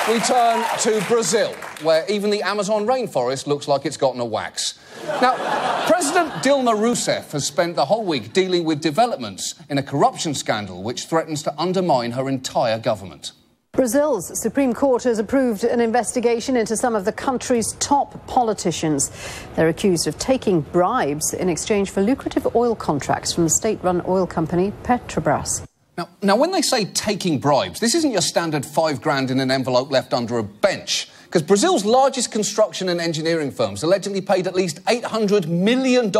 We turn to Brazil, where even the Amazon rainforest looks like it's gotten a wax. Now, President Dilma Rousseff has spent the whole week dealing with developments in a corruption scandal which threatens to undermine her entire government. Brazil's Supreme Court has approved an investigation into some of the country's top politicians. They're accused of taking bribes in exchange for lucrative oil contracts from the state-run oil company Petrobras. Now, when they say taking bribes, this isn't your standard $5,000 in an envelope left under a bench. Because Brazil's largest construction and engineering firms allegedly paid at least $800 million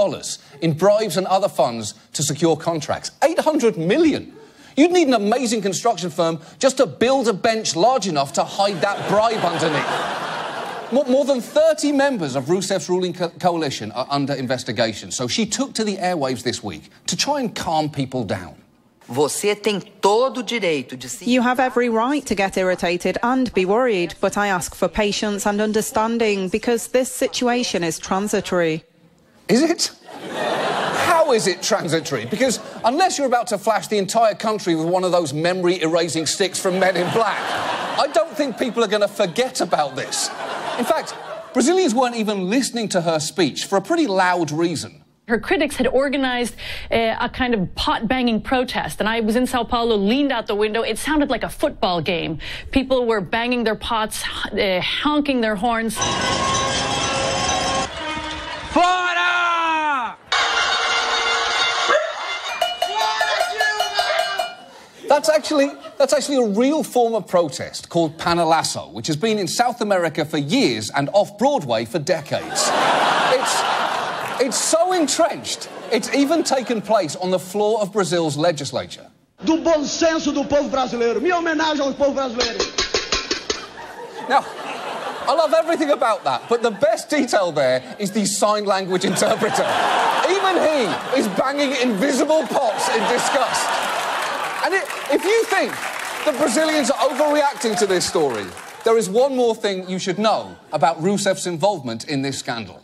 in bribes and other funds to secure contracts. $800 million! You'd need an amazing construction firm just to build a bench large enough to hide that bribe underneath. More than 30 members of Rousseff's ruling coalition are under investigation, so she took to the airwaves this week to try and calm people down. You have every right to get irritated and be worried, but I ask for patience and understanding because this situation is transitory. Is it? How is it transitory? Because unless you're about to flash the entire country with one of those memory-erasing sticks from Men in Black, I don't think people are going to forget about this. In fact, Brazilians weren't even listening to her speech for a pretty loud reason. Her critics had organized a kind of pot-banging protest, and I was in Sao Paulo, leaned out the window. It sounded like a football game. People were banging their pots, honking their horns. Fora! That's actually a real form of protest called panelazo, which has been in South America for years and off-Broadway for decades. It's so entrenched, it's even taken place on the floor of Brazil's legislature. Do bom senso do povo brasileiro. Minha homenagem ao povo brasileiro. Now, I love everything about that, but the best detail there is the sign language interpreter. Even he is banging invisible pots in disgust. And if you think the Brazilians are overreacting to this story, there is one more thing you should know about Rousseff's involvement in this scandal.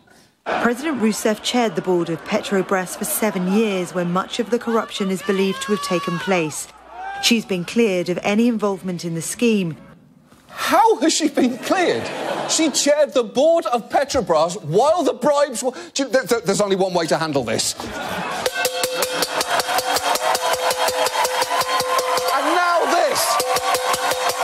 President Rousseff chaired the board of Petrobras for 7 years when much of the corruption is believed to have taken place. She's been cleared of any involvement in the scheme. How has she been cleared? She chaired the board of Petrobras while the bribes were... There's only one way to handle this.